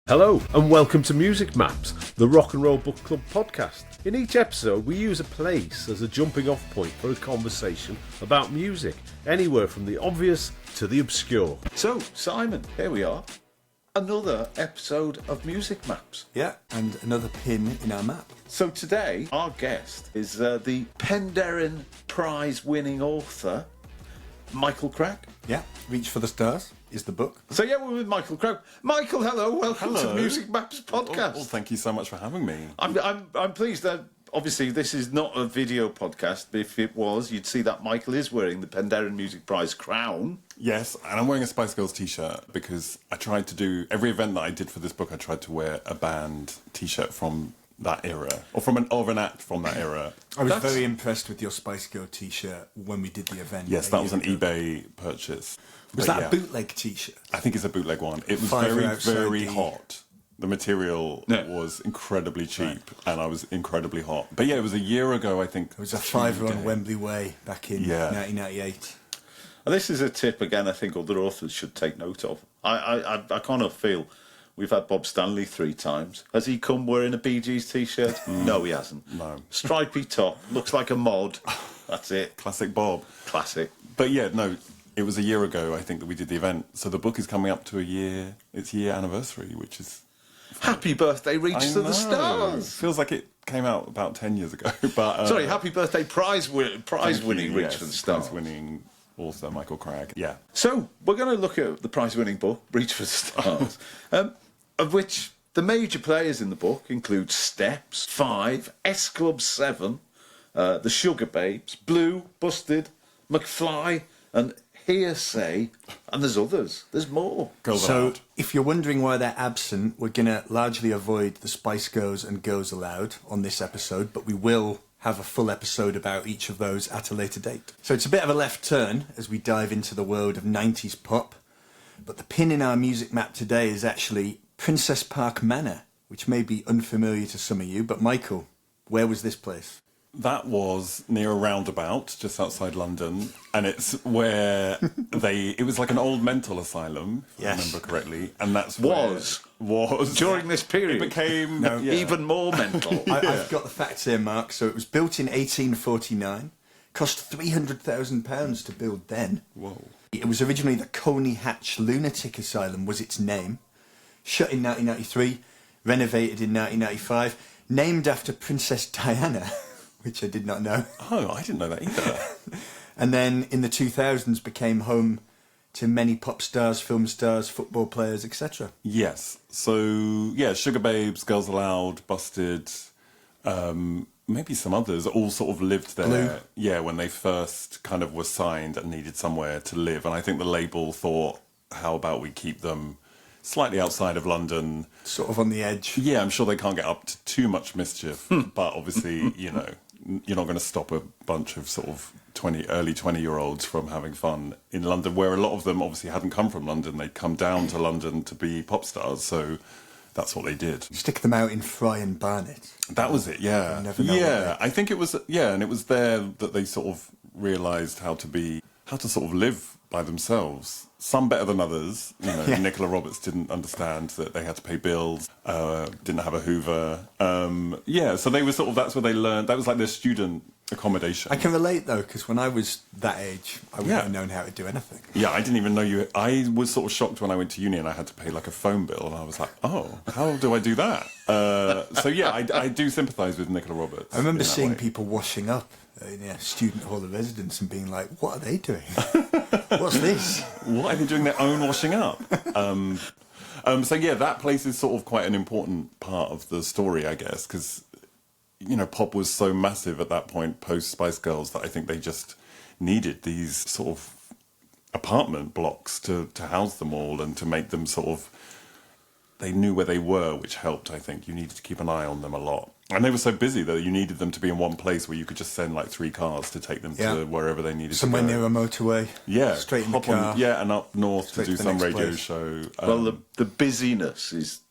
Hello and welcome to Music Maps, the Rock and Roll Book Club podcast. In each episode we use a place as a jumping off point for a conversation about music, anywhere from the obvious to the obscure. So, Simon, here we are. Another episode of Music Maps. Yeah, and another pin in our map. So today, our guest is the Penderyn Prize winning author, Michael Cragg. Yeah, Reach for the Stars is the book. So yeah, we're with Michael Cragg. Michael, hello, welcome to Music Maps podcast. Well, thank you so much for having me. I'm pleased that obviously this is not a video podcast. If it was, you'd see that Michael is wearing the Penderyn Music Prize crown. Yes, and I'm wearing a Spice Girls t-shirt because I tried to do every event that I did for this book. I tried to wear a band t-shirt from that era, or from an act from that era. I was very impressed with your Spice Girl t-shirt when we did the event. Yes, that was an eBay purchase. Was that a bootleg t-shirt? I think it's a bootleg one. It was very hot. The material was incredibly cheap, and I was incredibly hot. But yeah, it was a year ago, I think. It was a $5 on Wembley Way back in 1998. And this is a tip, again, I think other authors should take note of. I kind of feel we've had Bob Stanley 3 times. Has he come wearing a Bee Gees t-shirt? No, he hasn't. No. Stripy top, looks like a mod. That's it. Classic Bob. Classic. But yeah, no, it was a year ago, I think, that we did the event. So the book is coming up to its year anniversary, which is... Happy birthday, Reach to the Stars. Feels like it came out about 10 years ago. But sorry, happy birthday, prize-winning Reach for the Stars. Prize-winning author Michael Cragg. Yeah. So we're going to look at the prize-winning book, Reach for the Stars, of which the major players in the book include Steps, 5, S Club 7, the Sugababes, Blue, Busted, McFly, and Hearsay, and there's others. There's more. So, if you're wondering why they're absent, we're going to largely avoid the Spice Girls and Girls Aloud on this episode, but we will have a full episode about each of those at a later date. So it's a bit of a left turn as we dive into the world of 90s pop, but the pin in our music map today is actually Princess Park Manor, which may be unfamiliar to some of you, but Michael, where was this place? That was near a roundabout just outside London, and it's where it was like an old mental asylum, if I remember correctly, and that's was during this period. It became even more mental. I've got the facts here, Mark. So it was built in 1849, cost £300,000 to build then. Whoa. It was originally the Coney Hatch Lunatic Asylum was its name, shut in 1993, renovated in 1995, named after Princess Diana, which I did not know. Oh, I didn't know that either. And then in the 2000s became home to many pop stars, film stars, football players, etc. Yes. So, yeah, Sugababes, Girls Aloud, Busted, maybe some others, all sort of lived there. Blue. Yeah, when they first kind of were signed and needed somewhere to live. And I think the label thought, how about we keep them slightly outside of London. Sort of on the edge. Yeah, I'm sure they can't get up to too much mischief. But obviously, you know, you're not going to stop a bunch of sort of early 20-year-olds from having fun in London, where a lot of them obviously hadn't come from London. They'd come down to London to be pop stars, so that's what they did. Stick them out in Fry and Barnet. That was it, yeah. You never know I think it was, and it was there that they sort of realised how to sort of live by themselves. Some better than others. You know, Nicola Roberts didn't understand that they had to pay bills, didn't have a Hoover. So they were sort of, that's where they learned, that was like their student accommodation. I can relate though, because when I was that age, I wouldn't have known how to do anything. Yeah, I didn't even know I was sort of shocked when I went to uni and I had to pay like a phone bill, and I was like, oh, how do I do that? I do sympathise with Nicola Roberts. I remember seeing people washing up in a student hall of residence and being like, what are they doing? What's this? What, are they doing their own washing up? That place is sort of quite an important part of the story, I guess, because, you know, pop was so massive at that point, post Spice Girls, that I think they just needed these sort of apartment blocks to house them all and to make them sort of, they knew where they were, which helped, I think. You needed to keep an eye on them a lot. And they were so busy that you needed them to be in one place where you could just send like 3 cars to take them to wherever they needed Somewhere to go. near a motorway. Yeah. Straight in the car. And up north to do some radio show. Well, the busyness is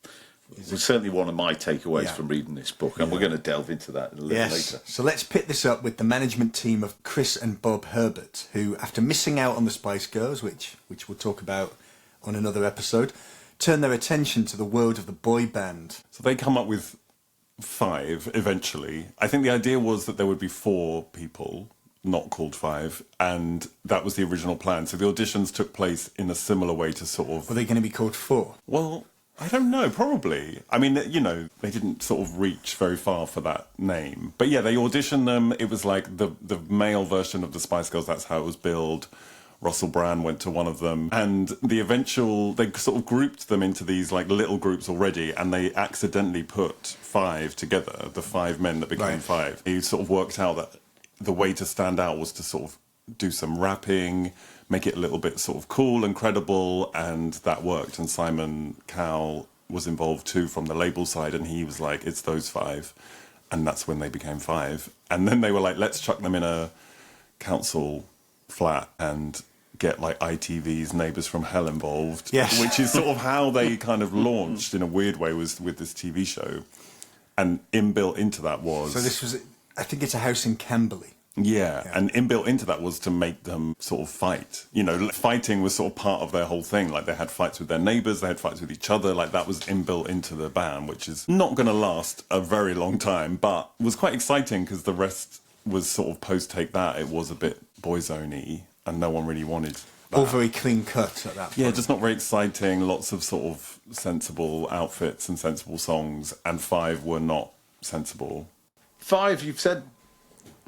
certainly one of my takeaways from reading this book, and we're going to delve into that a little later. So let's pick this up with the management team of Chris and Bob Herbert, who, after missing out on the Spice Girls, which we'll talk about on another episode, turn their attention to the world of the boy band. So they come up with 5 eventually. I think the idea was that there would be 4 people, not called 5, and that was the original plan. So the auditions took place in a similar way to sort of... Were they going to be called 4? Well, I don't know, probably. I mean, you know, they didn't sort of reach very far for that name. But yeah, they auditioned them. It was like the male version of the Spice Girls. That's how it was billed. Russell Brand went to one of them. And they sort of grouped them into these like little groups already, and they accidentally put 5 together, the 5 men that became 5. He sort of worked out that the way to stand out was to sort of do some rapping, make it a little bit sort of cool and credible, and that worked. And Simon Cowell was involved too from the label side, and he was like, it's those 5. And that's when they became 5. And then they were like, let's chuck them in a council flat and get like ITV's Neighbours from Hell involved, yes. Which is sort of how they kind of launched in a weird way was with this TV show. And inbuilt into that was... So this was, I think it's a house in Camberley. Yeah, and inbuilt into that was to make them sort of fight. You know, fighting was sort of part of their whole thing. Like, they had fights with their neighbours, they had fights with each other. Like, that was inbuilt into the band, which is not going to last a very long time, but was quite exciting because the rest was sort of post-Take That. It was a bit boyzone-y, and no one really wanted that. All very clean cut at that point. Yeah, just not very exciting. Lots of sort of sensible outfits and sensible songs, and 5 were not sensible. 5, you've said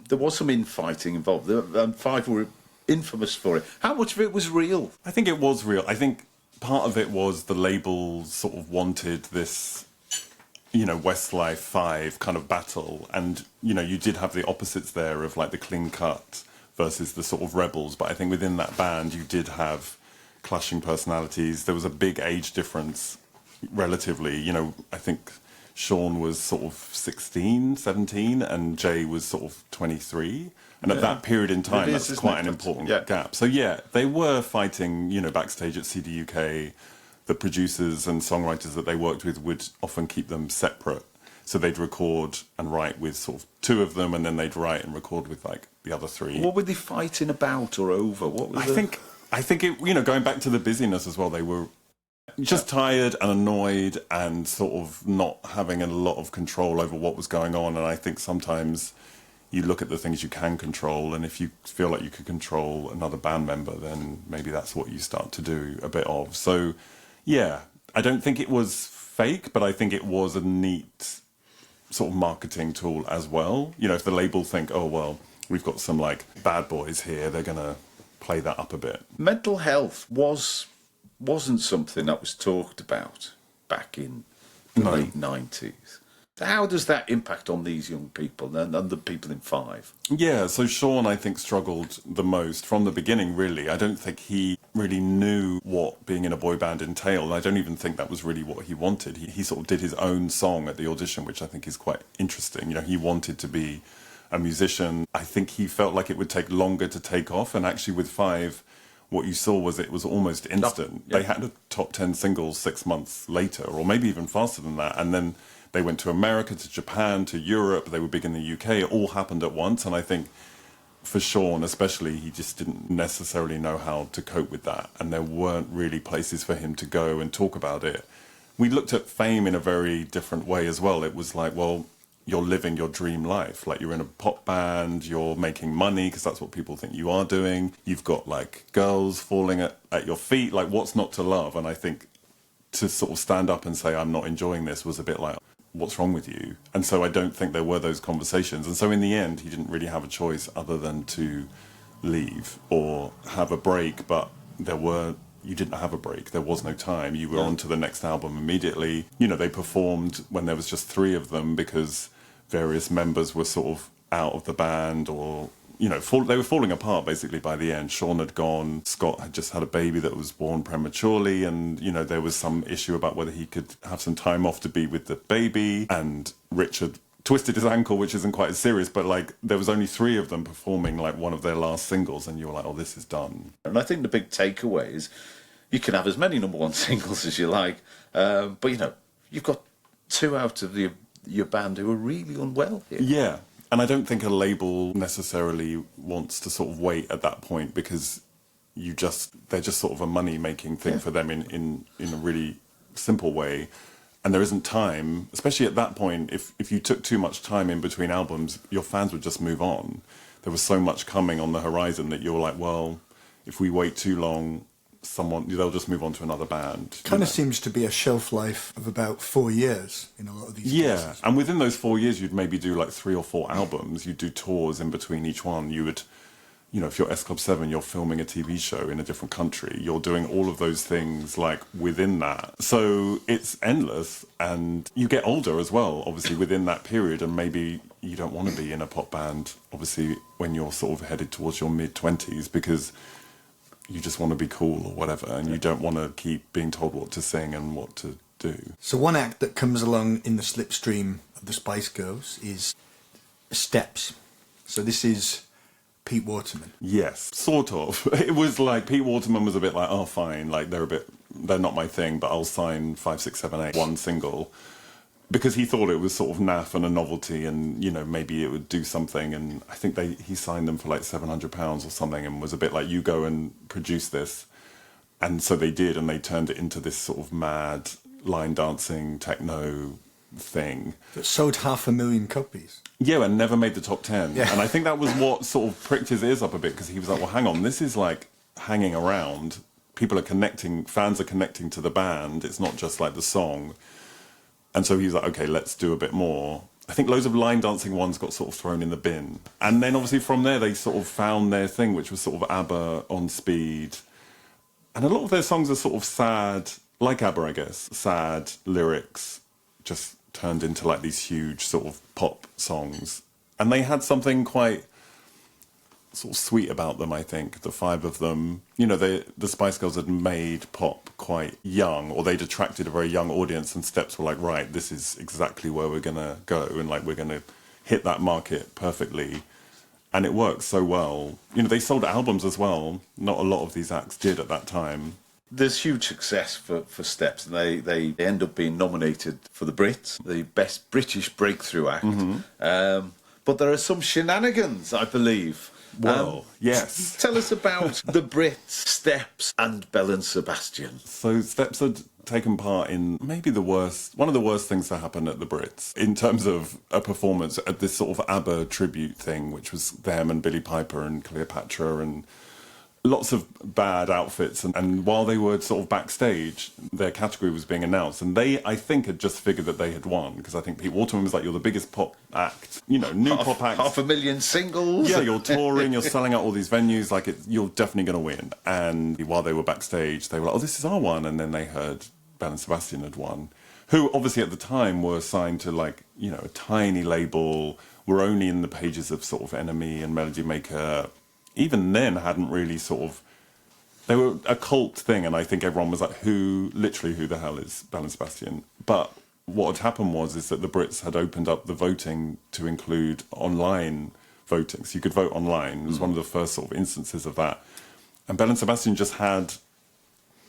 there was some infighting involved, and 5 were infamous for it. How much of it was real? I think it was real. I think part of it was the label sort of wanted this, you know, Westlife 5 kind of battle, and, you know, you did have the opposites there of like the clean cut versus the sort of rebels, but I think within that band you did have clashing personalities. There was a big age difference relatively. You know, I think Sean was sort of 16, 17, and Jay was sort of 23. And at that period in time, that's quite an important gap. So yeah, they were fighting, you know, backstage at CD UK. The producers and songwriters that they worked with would often keep them separate. So they'd record and write with sort of 2 of them, and then they'd write and record with like the other 3. What were they fighting about or over? What was I think it, you know, going back to the busyness as well, they were just tired and annoyed and sort of not having a lot of control over what was going on. And I think sometimes you look at the things you can control, and if you feel like you could control another band member, then maybe that's what you start to do a bit of. So yeah, I don't think it was fake, but I think it was a neat sort of marketing tool as well. You know, if the label think, oh, well, we've got some like bad boys here, they're going to play that up a bit. Mental health wasn't something that was talked about back in the late 90s. How does that impact on these young people and the people in 5? Yeah, so Sean, I think, struggled the most from the beginning, really. I don't think he really knew what being in a boy band entailed. I don't even think that was really what he wanted. He sort of did his own song at the audition, which I think is quite interesting. You know, he wanted to be a musician. I think he felt like it would take longer to take off, and actually with 5, what you saw was it was almost instant. They had a top 10 singles 6 months later, or maybe even faster than that, and then they went to America, to Japan, to Europe. They were big in the UK. It all happened at once. And I think for Sean especially, he just didn't necessarily know how to cope with that. And there weren't really places for him to go and talk about it. We looked at fame in a very different way as well. It was like, well, you're living your dream life. Like, you're in a pop band, you're making money because that's what people think you are doing. You've got like girls falling at your feet. Like, what's not to love? And I think to sort of stand up and say, I'm not enjoying this, was a bit like, what's wrong with you? And so I don't think there were those conversations. And so in the end, he didn't really have a choice other than to leave or have a break. But you didn't have a break. There was no time. You were on to the next album immediately. You know, they performed when there was just 3 of them because various members were sort of out of the band, or, you know, they were falling apart basically by the end. Sean had gone, Scott had just had a baby that was born prematurely, and, you know, there was some issue about whether he could have some time off to be with the baby, and Richard twisted his ankle, which isn't quite as serious, but like there was only 3 of them performing like one of their last singles, and you were like, oh, this is done. And I think the big takeaway is you can have as many #1 singles as you like, but, you know, you've got 2 out of your band who are really unwell here. Yeah. And I don't think a label necessarily wants to sort of wait at that point, because they're just sort of a money-making thing for them in a really simple way, and there isn't time, especially at that point, if you took too much time in between albums, your fans would just move on. There was so much coming on the horizon that you were like, well, if we wait too long, they'll just move on to another band. Kind of seems to be a shelf life of about 4 years in a lot of these cases. And within those 4 years, you'd maybe do like 3 or 4 albums. You'd do tours in between each one. You would, if you're S Club 7, you're filming a TV show in a different country. You're doing all of those things like within that. So it's endless, and you get older as well, obviously, within that period, and maybe you don't want to be in a pop band, obviously, when you're sort of headed towards your mid-20s, because you just want to be cool or whatever, and you don't want to keep being told what to sing and what to do. So one act that comes along in the slipstream of the Spice Girls is Steps. So this is Pete Waterman. Yes, sort of. It was like Pete Waterman was a bit like, oh, fine, like they're not my thing, but I'll sign 5, 6, 7, 8, one single. Because he thought it was sort of naff and a novelty, and maybe it would do something. And I think he signed them for like £700 or something, and was a bit like, you go and produce this. And so they did, and they turned it into this sort of mad line dancing techno thing that sold 500,000 copies. Yeah, and never made the top 10. Yeah. And I think that was what sort of pricked his ears up a bit, because he was like, well, hang on, this is like hanging around. People are connecting, fans are connecting to the band. It's not just like the song. And so he was like, okay, let's do a bit more. I think loads of line dancing ones got sort of thrown in the bin. And then obviously from there, they sort of found their thing, which was sort of ABBA on speed. And a lot of their songs are sort of sad, like ABBA, I guess. Sad lyrics, just turned into like these huge sort of pop songs. And they had something quite sort of sweet about them, I think, the 5 of them. The Spice Girls had made pop quite young, or they'd attracted a very young audience, and Steps were like, right, this is exactly where we're going to go, and like we're going to hit that market perfectly. And it worked so well. They sold albums as well. Not a lot of these acts did at that time. There's huge success for Steps, and they end up being nominated for the Brits, the Best British Breakthrough Act. Mm-hmm. But there are some shenanigans, I believe. Well, yes. Tell us about the Brits, Steps, and Belle and Sebastian. So Steps had taken part in maybe one of the worst things that happened at the Brits in terms of a performance at this sort of ABBA tribute thing, which was them and Billie Piper and Cleopatra and lots of bad outfits. And while they were sort of backstage, their category was being announced. And they, I think, had just figured that they had won, because I think Pete Waterman was like, you're the biggest pop act, new pop act. 500,000 singles. Yeah, you're touring, you're selling out all these venues, like you're definitely going to win. And while they were backstage, they were like, oh, this is our one. And then they heard Belle and Sebastian had won, who obviously at the time were signed to like, a tiny label, were only in the pages of sort of NME and Melody Maker. Even then hadn't really they were a cult thing, and I think everyone was like, who the hell is Belle and Sebastian? But what had happened is that the Brits had opened up the voting to include online voting, so you could vote online. It was one of the first sort of instances of that. And Belle and Sebastian just had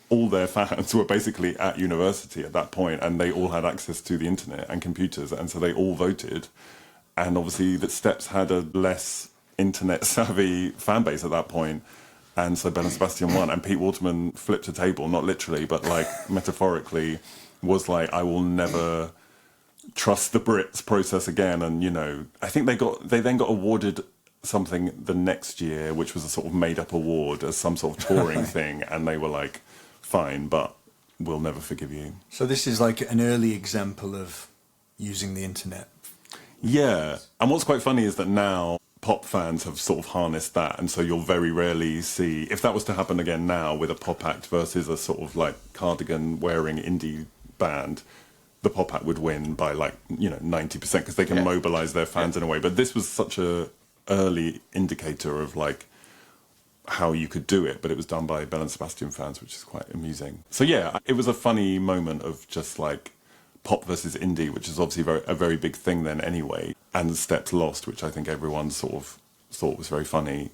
all their fans were basically at university at that point, and they all had access to the internet and computers, and so they all voted. And obviously the Steps had a less internet savvy fan base at that point, and so Belle and Sebastian won, and Pete Waterman flipped a table, not literally but like metaphorically, was like, I will never trust the Brits process again. And I think they then got awarded something the next year, which was a sort of made up award as some sort of touring thing, and they were like, fine, but we'll never forgive you. So this is like an early example of using the internet. Yeah, and what's quite funny is that now pop fans have sort of harnessed that, and so you'll very rarely see, if that was to happen again now with a pop act versus a sort of like cardigan wearing indie band, the pop act would win by like 90%, because they can mobilize their fans in a way. But this was such a early indicator of like how you could do it, but it was done by Belle and Sebastian fans, which is quite amusing. So yeah, it was a funny moment of just like pop versus indie, which is obviously a very big thing then anyway. And Steps lost, which I think everyone sort of thought was very funny.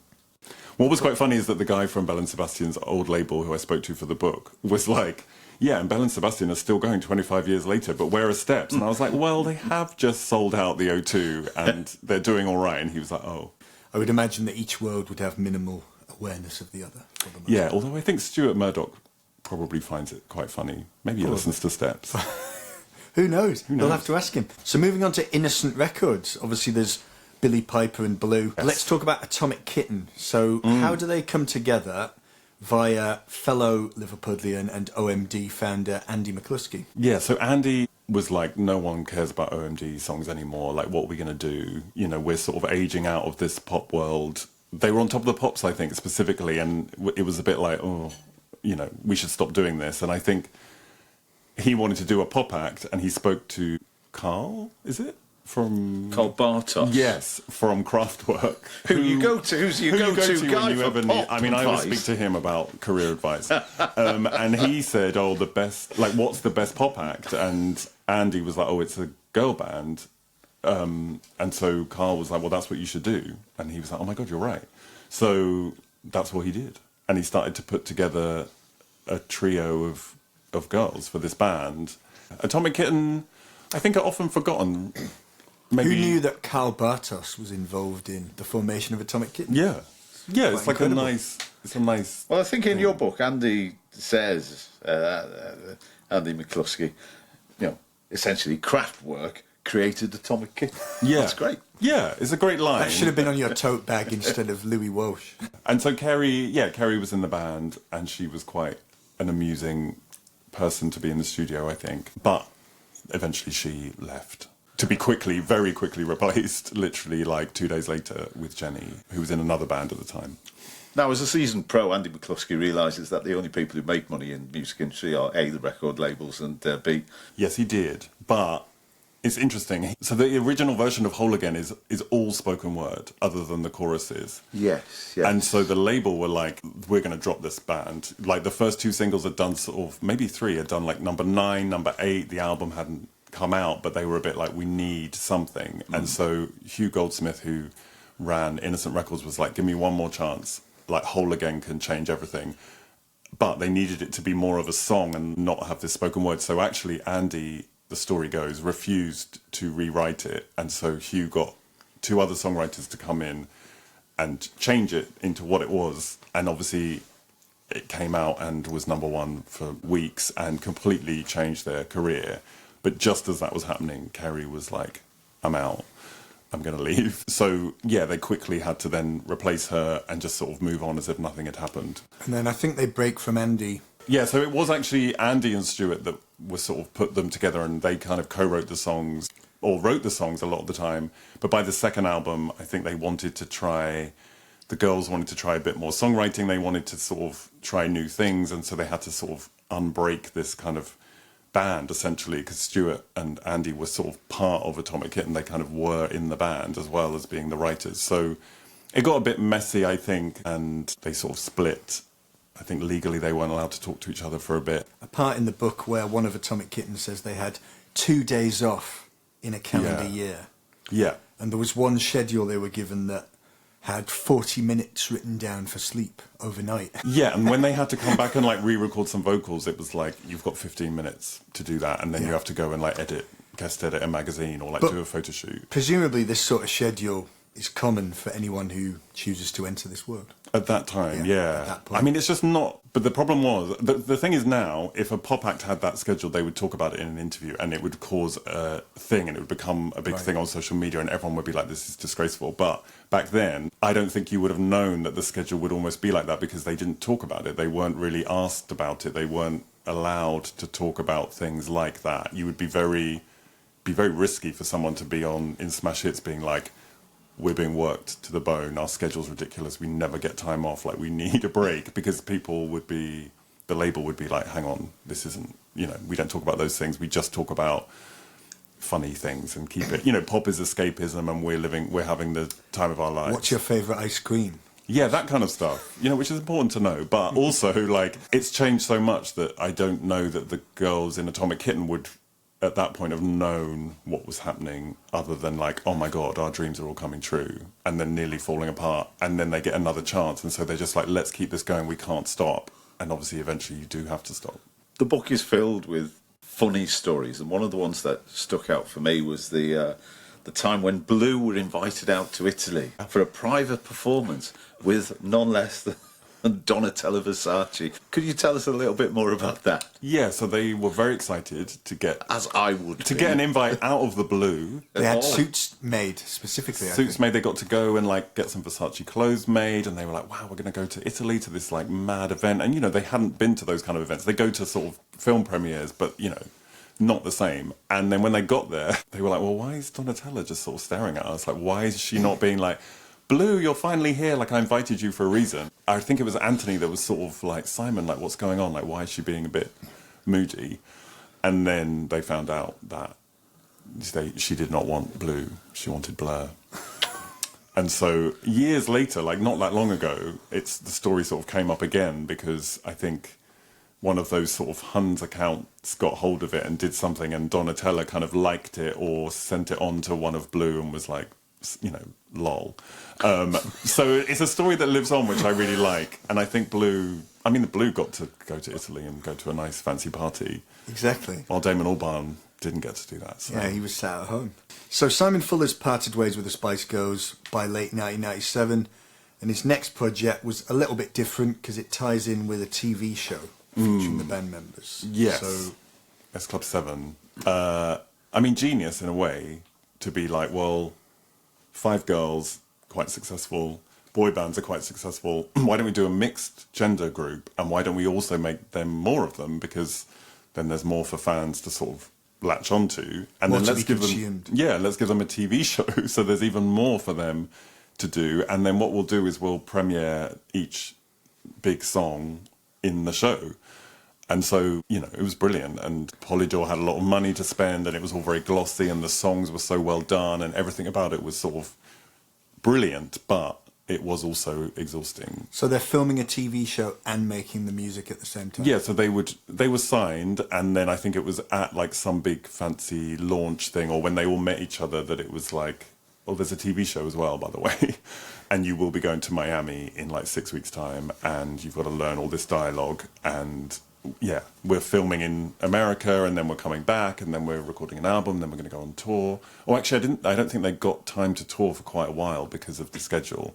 What was quite funny is that the guy from Belle and Sebastian's old label, who I spoke to for the book, was like, yeah, and Belle and Sebastian are still going 25 years later, but where are Steps? And I was like, well, they have just sold out the O2 and they're doing all right. And he was like, oh. I would imagine that each world would have minimal awareness of the other. Yeah, although I think Stuart Murdoch probably finds it quite funny. Maybe he listens to Steps. Who knows? We'll have to ask him. So moving on to Innocent Records, obviously there's Billy Piper and Blue. Yes. Let's talk about Atomic Kitten. So how do they come together via fellow Liverpudlian and OMD founder Andy McCluskey? Yeah, so Andy was like, no one cares about OMD songs anymore. Like, what are we going to do? You know, we're sort of aging out of this pop world. They were on Top of the Pops, I think, specifically, and it was a bit like, oh, you know, we should stop doing this. And I think he wanted to do a pop act, and he spoke to Carl, is it? From Carl Bartos. Yes, from Kraftwerk. Who's your go-to guy when you for ever pop I mean, I always advice? speak to him about career advice. And he said, oh, the best, like, what's the best pop act? And Andy was like, oh, it's a girl band. And so Carl was like, well, that's what you should do. And he was like, oh my God, you're right. So that's what he did. And he started to put together a trio of girls for this band. Atomic Kitten, I think, are often forgotten. Maybe... Who knew that Carl Bartos was involved in the formation of Atomic Kitten? Yeah. Yeah, it's like incredible. it's a nice... Well, I think in your book, Andy says, Andy McCluskey, you know, essentially Kraftwerk created Atomic Kitten. Yeah. That's great. Yeah, it's a great line. That should have been on your tote bag instead of Louis Walsh. And so Kerry was in the band, and she was quite an amusing person to be in the studio, I think. But eventually she left. To be very quickly replaced, literally like 2 days later, with Jenny, who was in another band at the time. Now, as a seasoned pro, Andy McCluskey realises that the only people who make money in music industry are A, the record labels, and B... Yes, he did. But it's interesting. So the original version of Whole Again is all spoken word, other than the choruses. Yes. And so the label were like, we're going to drop this band. Like, the first two singles had done sort of, maybe three had done like number 9, number 8. The album hadn't come out, but they were a bit like, we need something. And so Hugh Goldsmith, who ran Innocent Records, was like, give me one more chance. Like, Whole Again can change everything. But they needed it to be more of a song and not have this spoken word. So actually, Andy, the story goes, refused to rewrite it. And so Hugh got 2 other songwriters to come in and change it into what it was. And obviously it came out and was number 1 for weeks and completely changed their career. But just as that was happening, Kerry was like, I'm out. I'm going to leave. So, yeah, they quickly had to then replace her and just sort of move on as if nothing had happened. And then I think they break from Andy. Yeah, so it was actually Andy and Stuart that were sort of put them together, and they kind of co-wrote the songs, or wrote the songs a lot of the time. But by the second album, I think they wanted to try... The girls wanted to try a bit more songwriting. They wanted to sort of try new things, and so they had to sort of unbreak this kind of band, essentially, because Stuart and Andy were sort of part of Atomic Kitten. They kind of were in the band as well as being the writers. So it got a bit messy, I think, and they sort of split. I think legally they weren't allowed to talk to each other for a bit. A part in the book where one of Atomic Kitten says they had 2 days off in a calendar year. Yeah. And there was one schedule they were given that had 40 minutes written down for sleep overnight. Yeah, and when they had to come back and like re-record some vocals, it was like, you've got 15 minutes to do that, and then you have to go and like guest edit a magazine or like do a photo shoot. Presumably this sort of schedule is common for anyone who chooses to enter this world. At that time, At yeah. that point. I mean, it's just not... But the problem was... The thing is now, if a pop act had that schedule, they would talk about it in an interview, and it would cause a thing, and it would become a big thing on social media, and everyone would be like, this is disgraceful. But back then, I don't think you would have known that the schedule would almost be like that, because they didn't talk about it. They weren't really asked about it. They weren't allowed to talk about things like that. You would be very risky for someone to be on in Smash Hits being like, we're being worked to the bone, our schedule's ridiculous, we never get time off, like, we need a break, because people would be, the label would be like, hang on, this isn't, you know, we don't talk about those things, we just talk about funny things and keep it, you know, pop is escapism, and we're having the time of our lives. What's your favourite ice cream? Yeah, that kind of stuff, you know, which is important to know, but also, like, it's changed so much that I don't know that the girls in Atomic Kitten would at that point have known what was happening, other than like, oh my God, our dreams are all coming true, and then nearly falling apart, and then they get another chance, and so they're just like, let's keep this going, we can't stop. And obviously eventually you do have to stop. The book is filled with funny stories, and one of the ones that stuck out for me was the time when Blue were invited out to Italy for a private performance with none less and Donatella Versace. Could you tell us a little bit more about that? Yeah, so they were very excited to get As I would to be. get an invite out of the blue. They had Oh. suits made specifically. I Suits think. made. They got to go and like get some Versace clothes made, and they were like, "Wow, we're going to go to Italy to this like mad event." And they hadn't been to those kind of events. They go to sort of film premieres, but not the same. And then when they got there, they were like, "Well, why is Donatella just sort of staring at us? Like, why is she not being like?" Blue, you're finally here. Like, I invited you for a reason. I think it was Anthony that was sort of like, Simon, like, what's going on? Like, why is she being a bit moody? And then they found out that she did not want Blue. She wanted Blur. And so years later, like not that long ago, the story sort of came up again because I think one of those sort of Huns accounts got hold of it and did something, and Donatella kind of liked it or sent it on to one of Blue and was like, lol. So it's a story that lives on, which I really like. And I think the Blue got to go to Italy and go to a nice fancy party. Exactly. While Damon Albarn didn't get to do that. So. Yeah, he was sat at home. So Simon Fuller's parted ways with the Spice Girls by late 1997, and his next project was a little bit different because it ties in with a TV show featuring the band members. Yes. So S Club 7. Genius in a way to be like, well, 5 girls, quite successful. Boy bands are quite successful. Why don't we do a mixed gender group? And why don't we also make them more of them? Because then there's more for fans to sort of latch onto. And More then to let's be give consumed. them, let's give them a TV show. So there's even more for them to do. And then what we'll do is we'll premiere each big song in the show. And so, it was brilliant. And Polydor had a lot of money to spend, and it was all very glossy, and the songs were so well done, and everything about it was sort of brilliant, but it was also exhausting. So they're filming a TV show and making the music at the same time? Yeah, so they were signed, and then I think it was at like some big fancy launch thing, or when they all met each other, that it was like, well, there's a TV show as well, by the way, and you will be going to Miami in like 6 weeks' time, and you've got to learn all this dialogue, and yeah, we're filming in America, and then we're coming back, and then we're recording an album, then we're going to go on tour. Oh, actually, I don't think they got time to tour for quite a while because of the schedule.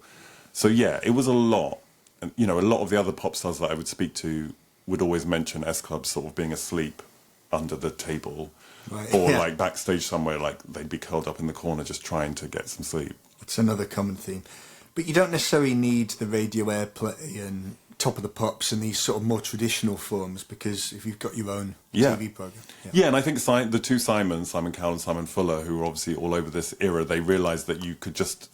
So yeah, it was a lot. And, a lot of the other pop stars that I would speak to would always mention S Club sort of being asleep under the table, Right, or yeah. like backstage somewhere, like they'd be curled up in the corner just trying to get some sleep. It's another common theme. But you don't necessarily need the radio airplay and Top of the Pops and these sort of more traditional forms, because if you've got your own TV program. Yeah, and I think the two Simon Cowell and Simon Fuller, who were obviously all over this era, they realised that you could just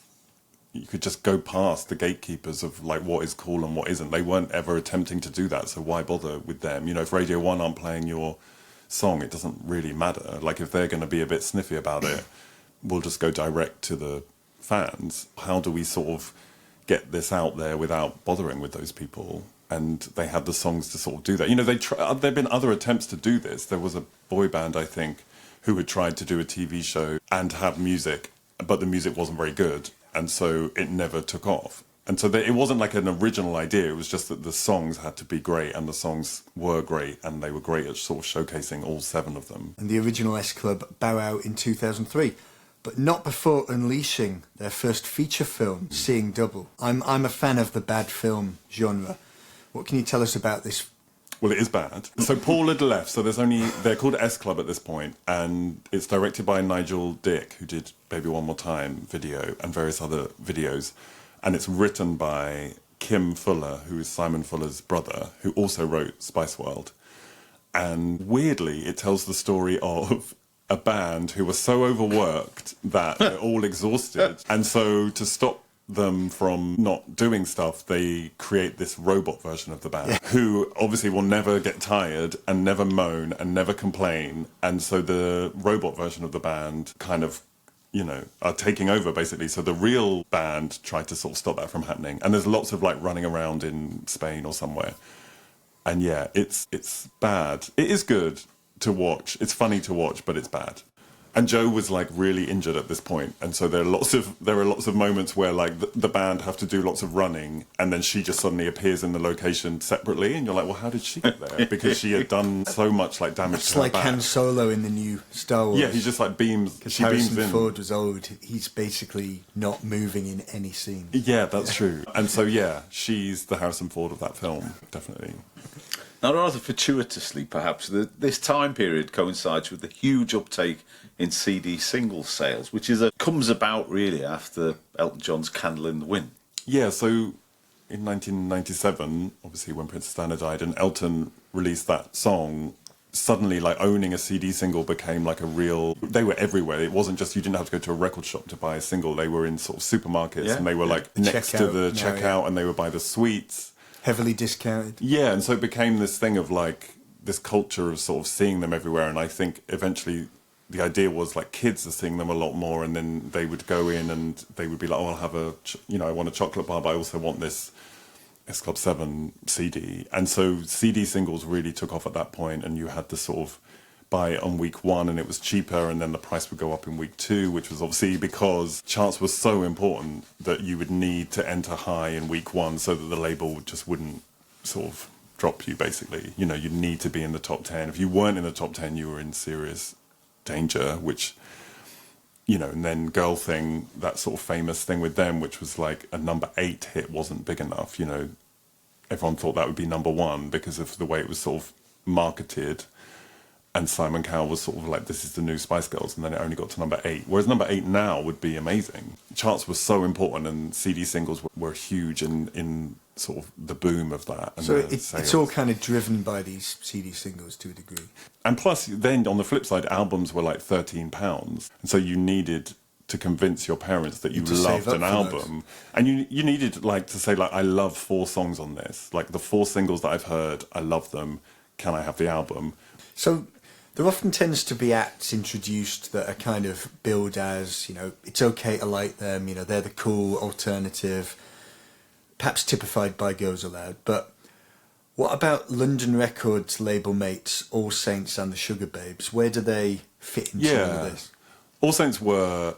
go past the gatekeepers of like what is cool and what isn't. They weren't ever attempting to do that, so why bother with them? If Radio 1 aren't playing your song, it doesn't really matter. Like if they're going to be a bit sniffy about it, we'll just go direct to the fans. How do we sort of get this out there without bothering with those people? And they had the songs to sort of do that. There've been other attempts to do this. There was a boy band, I think, who had tried to do a TV show and have music, but the music wasn't very good, and so it never took off. And so it wasn't like an original idea. It was just that the songs had to be great, and the songs were great, and they were great at sort of showcasing all 7 of them. And the original S Club bow out in 2003. But not before unleashing their first feature film, Seeing Double. I'm a fan of the bad film genre. What can you tell us about this? Well, it is bad. So Paul had left, so they're called S Club at this point, and it's directed by Nigel Dick, who did Baby One More Time video and various other videos, and it's written by Kim Fuller, who is Simon Fuller's brother, who also wrote Spice World. And weirdly, it tells the story of a band who were so overworked that they're all exhausted. And so to stop them from not doing stuff, they create this robot version of the band who obviously will never get tired and never moan and never complain. And so the robot version of the band kind of, are taking over basically. So the real band tried to sort of stop that from happening. And there's lots of like running around in Spain or somewhere. And yeah, it's bad. It is good to watch. It's funny to watch, but it's bad. And Joe was like really injured at this point, and so there are lots of moments where like the band have to do lots of running, and then she just suddenly appears in the location separately, and you're like, well, how did she get there? Because she had done so much like damage It's to her like back. Han Solo in the new Star Wars. Yeah, he just like beams. She Harrison beams in. Ford was old. He's basically not moving in any scene. Yeah, that's true. And so yeah, she's the Harrison Ford of that film, definitely. Now, rather fortuitously, perhaps, this time period coincides with the huge uptake in CD single sales, which comes about really after Elton John's Candle in the Wind. Yeah, so in 1997, obviously when Princess Diana died and Elton released that song, suddenly like owning a CD single became like a real... They were everywhere. It wasn't just you didn't have to go to a record shop to buy a single. They were in sort of supermarkets and they were like next to the checkout and they were by the suites. Heavily discounted. Yeah, and so it became this thing of like this culture of sort of seeing them everywhere, and I think eventually the idea was like kids are seeing them a lot more, and then they would go in and they would be like, oh, I'll have I want a chocolate bar, but I also want this S Club 7 CD. And so CD singles really took off at that point, and you had to sort of buy it on week 1 and it was cheaper, and then the price would go up in week 2, which was obviously because charts was so important that you would need to enter high in week 1 so that the label just wouldn't sort of drop you, basically. You know, you'd need to be in the top 10. If you weren't in the top 10, you were in serious danger, which, you know, and then Girl Thing, that sort of famous thing with them, which was like a number 8 hit wasn't big enough, you know. Everyone thought that would be number 1 because of the way it was sort of marketed. And Simon Cowell was sort of like, this is the new Spice Girls, and then it only got to number 8. Whereas number 8 now would be amazing. Charts were so important, and CD singles were huge in sort of the boom of that. And so it's all kind of driven by these CD singles to a degree. And plus, then on the flip side, albums were like £13. And so you needed to convince your parents that you loved an album. And you needed like to say, like, I love 4 songs on this. Like the 4 singles that I've heard, I love them. Can I have the album? So there often tends to be acts introduced that are kind of billed as, you know, it's okay to like them, you know, they're the cool alternative, perhaps typified by Girls Aloud. But what about London Records label mates All Saints and the Sugababes? Where do they fit into all of this? All Saints were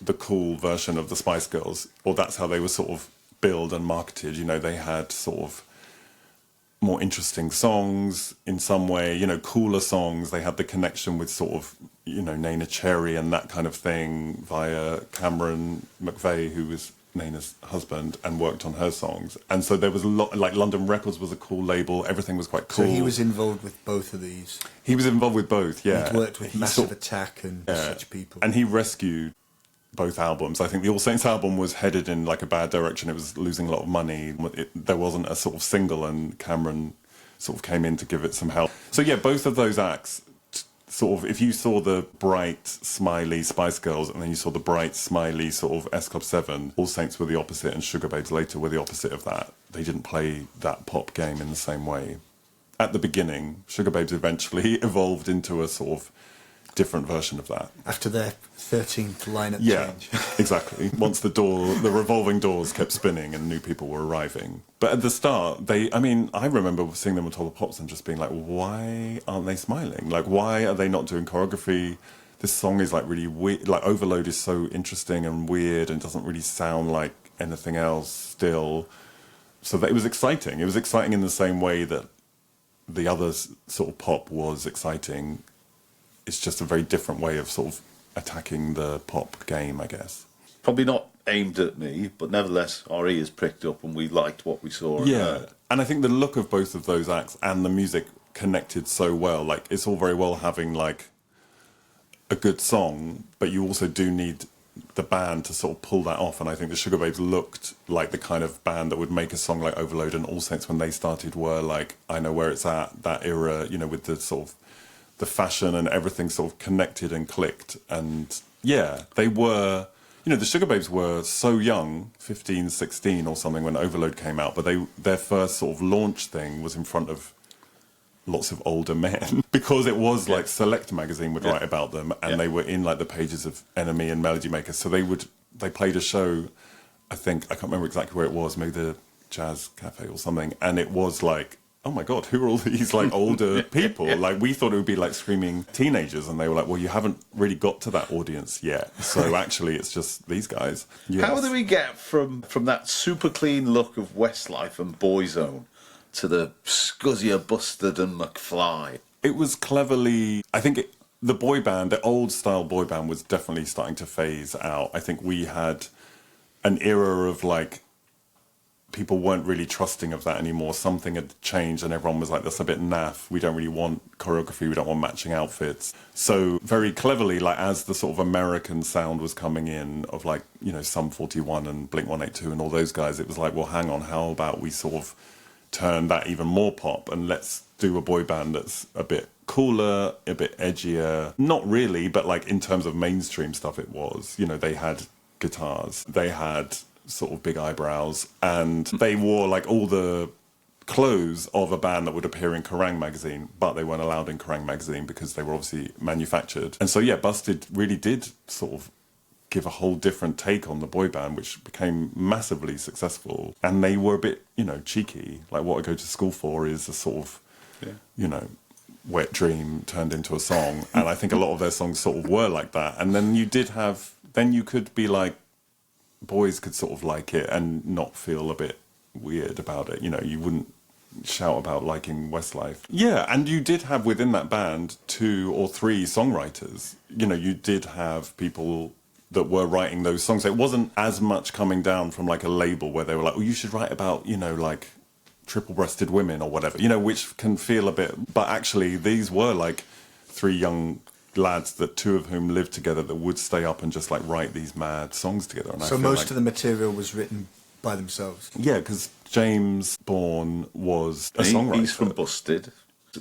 the cool version of the Spice Girls, or that's how they were sort of billed and marketed. You know, they had sort of more interesting songs in some way, you know, cooler songs. They had the connection with sort of, you know, Nana Cherry and that kind of thing via Cameron McVeigh, who was Nana's husband and worked on her songs. And so there was a lot, like London Records was a cool label. Everything was quite cool. So he was involved with both of these? He was involved with both, yeah. He'd worked with Massive Attack and such people. And he rescued both albums. I think the All Saints album was headed in like a bad direction. It was losing a lot of money. There wasn't a sort of single, and Cameron sort of came in to give it some help. So yeah, both of those acts, sort of, if you saw the bright, smiley Spice Girls and then you saw the bright, smiley sort of S Club 7, All Saints were the opposite and Sugababes later were the opposite of that. They didn't play that pop game in the same way. At the beginning, Sugababes eventually evolved into a sort of different version of that. After their 13th lineup change. Exactly. Once the revolving doors kept spinning and new people were arriving. But at the start, I remember seeing them on Top of Pops and just being like, why aren't they smiling? Like, why are they not doing choreography? This song is like really weird. Like, Overload is so interesting and weird and doesn't really sound like anything else still. So that it was exciting. It was exciting in the same way that the other sort of pop was exciting. It's just a very different way of sort of attacking the pop game, I guess. Probably not aimed at me, but nevertheless, our ears pricked up and we liked what we saw. Yeah, and I think the look of both of those acts and the music connected so well. Like, it's all very well having, like, a good song, but you also do need the band to sort of pull that off. And I think the Sugababes looked like the kind of band that would make a song like Overload, and All Saints, when they started, were like, I Know Where It's At, that era, you know, with the sort of the fashion and everything sort of connected and clicked. And yeah, they were, you know, the Sugababes were so young, 15, 16 or something when Overload came out, but their first sort of launch thing was in front of lots of older men because it was like Select magazine would write about them, and they were in like the pages of Enemy and Melody Maker. So they played a show, I can't remember exactly where it was, maybe the Jazz Cafe or something, and it was like oh my God, who are all these like older people? Like we thought it would be like screaming teenagers, and they were like, well, you haven't really got to that audience yet. So actually it's just these guys. Yes. How do we get from that super clean look of Westlife and Boyzone to the scuzzier Busted and McFly? It was cleverly, I think the boy band, the old style boy band was definitely starting to phase out. I think we had an era of like, people weren't really trusting of that anymore. Something had changed and everyone was like, that's a bit naff. We don't really want choreography. We don't want matching outfits. So very cleverly, like as the sort of American sound was coming in of like, you know, Sum 41 and Blink-182 and all those guys, it was like, well, hang on, how about we sort of turn that even more pop and let's do a boy band that's a bit cooler, a bit edgier. Not really, but like in terms of mainstream stuff it was. You know, they had guitars. They had sort of big eyebrows, and they wore like all the clothes of a band that would appear in Kerrang magazine, but they weren't allowed in Kerrang magazine because they were obviously manufactured. And so yeah, Busted really did sort of give a whole different take on the boy band, which became massively successful. And they were a bit, you know, cheeky. Like What I Go to School For is a sort of, you know, wet dream turned into a song. And I think a lot of their songs sort of were like that. And then you could be like, boys could sort of like it and not feel a bit weird about it. You know, you wouldn't shout about liking Westlife. Yeah, and you did have within that band 2 or 3 songwriters. You know, you did have people that were writing those songs. It wasn't as much coming down from like a label where they were like, oh, you should write about, you know, like triple-breasted women or whatever, you know, which can feel a bit... But actually, these were like 3 young lads that 2 of whom lived together that would stay up and just like write these mad songs together. And so most of the material was written by themselves? Yeah, because James Bourne was a songwriter. He's from Busted,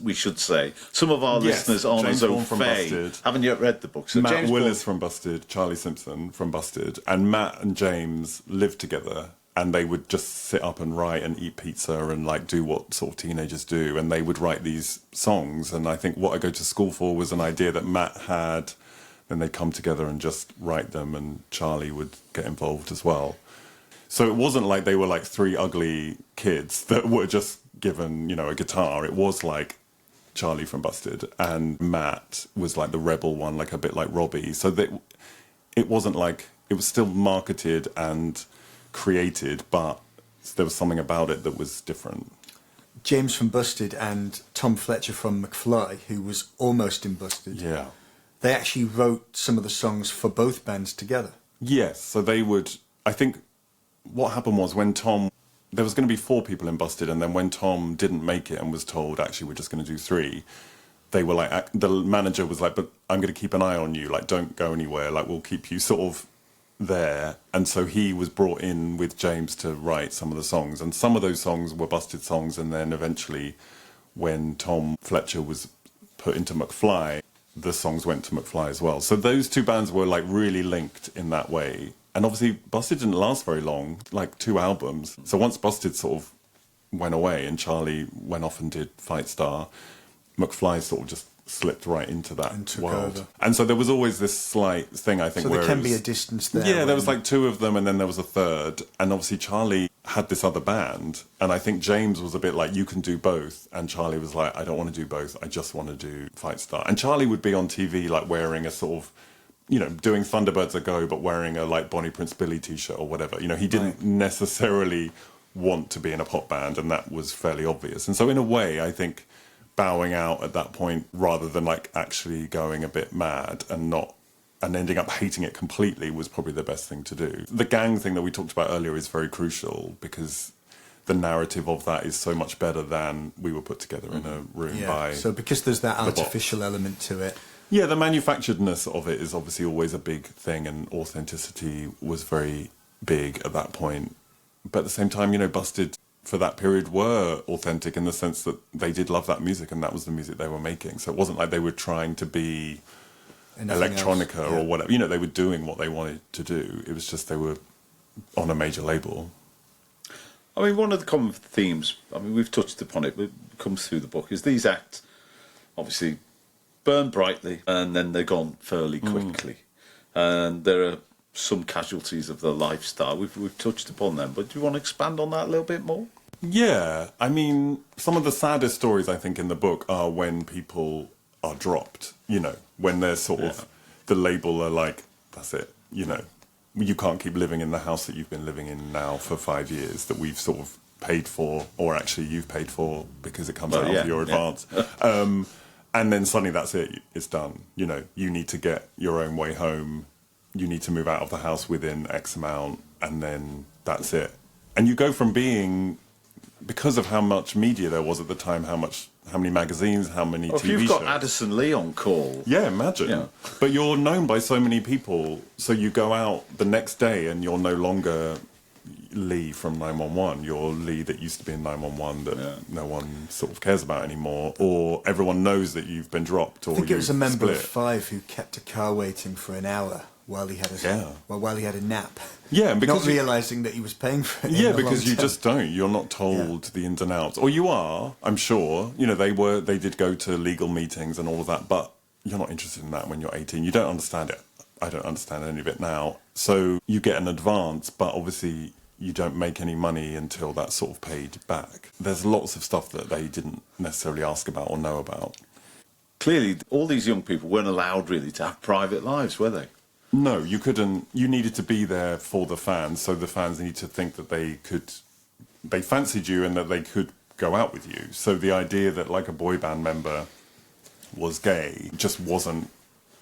we should say. Some of our listeners aren't as au fait, haven't yet read the book. So Matt James Willis Bourne... from Busted, Charlie Simpson from Busted, and Matt and James lived together. And they would just sit up and write and eat pizza and like do what sort of teenagers do. And they would write these songs. And I think What I Go to School For was an idea that Matt had. Then they'd come together and just write them, and Charlie would get involved as well. So it wasn't like they were like 3 ugly kids that were just given, you know, a guitar. It was like Charlie from Busted, and Matt was like the rebel one, like a bit like Robbie. So that it wasn't like, it was still marketed and created, but there was something about it that was different. James from Busted and Tom Fletcher from McFly, who was almost in Busted, they actually wrote some of the songs for both bands together. Yes, so they would... I think what happened was when Tom... There was going to be 4 people in Busted, and then when Tom didn't make it and was told, actually, we're just going to do 3, they were like... The manager was like, but I'm going to keep an eye on you, like, don't go anywhere, like, we'll keep you sort of there. And so he was brought in with James to write some of the songs, and some of those songs were Busted songs. And then eventually when Tom Fletcher was put into McFly, the songs went to McFly as well. So those 2 bands were like really linked in that way. And obviously Busted didn't last very long, like 2 albums. So once Busted sort of went away and Charlie went off and did Fight Star, McFly sort of just slipped right into that world. Over. And so there was always this slight thing, I think, so where there can be a distance there. Yeah, there was like 2 of them, and then there was a third. And obviously Charlie had this other band, and I think James was a bit like, you can do both. And Charlie was like, I don't want to do both, I just want to do Fight Star. And Charlie would be on TV like wearing a sort of, you know, doing Thunderbirds A Go, but wearing a like Bonnie Prince Billy t-shirt or whatever. You know, he didn't necessarily want to be in a pop band, and that was fairly obvious. And so in a way, I think bowing out at that point rather than like actually going a bit mad and ending up hating it completely was probably the best thing to do. The gang thing that we talked about earlier is very crucial, because the narrative of that is so much better than we were put together in a room by... So because there's that artificial element to it. Yeah, the manufacturedness of it is obviously always a big thing, and authenticity was very big at that point. But at the same time, you know, Busted for that period were authentic in the sense that they did love that music, and that was the music they were making. So it wasn't like they were trying to be electronica or whatever. You know, they were doing what they wanted to do. It was just they were on a major label. I mean, one of the common themes, I mean, we've touched upon it, but it comes through the book, is these acts obviously burn brightly and then they're gone fairly quickly. And there are some casualties of the lifestyle. We've touched upon them, but do you want to expand on that a little bit more? Yeah, I mean, some of the saddest stories I think in the book are when people are dropped, when they're sort of, the label are like, that's it, you can't keep living in the house that you've been living in now for 5 years that we've sort of paid for, or actually you've paid for because it comes out of your advance. And then suddenly that's it, it's done. You need to get your own way home, you need to move out of the house within X amount, and then that's it. And you go from being, because of how much media there was at the time, how many magazines, how many TV shows. If you've got Addison Lee on call. Yeah, imagine. Yeah. But you're known by so many people, so you go out the next day and you're no longer Lee from 911. You're Lee that used to be in 911 that no one sort of cares about anymore, or everyone knows that you've been dropped. Or I think it was a member split. of Five who kept a car waiting for an hour while he had a nap. Yeah, and because not realising that he was paying for it. Yeah, because you just don't. You're not told the ins and outs, or you are. I'm sure. They did go to legal meetings and all of that, but you're not interested in that when you're 18. You don't understand it. I don't understand any of it now. So you get an advance, but obviously you don't make any money until that's sort of paid back. There's lots of stuff that they didn't necessarily ask about or know about. Clearly, all these young people weren't allowed really to have private lives, were they? No, you couldn't. You needed to be there for the fans, so the fans need to think that they fancied you and that they could go out with you. So the idea that like a boy band member was gay just wasn't,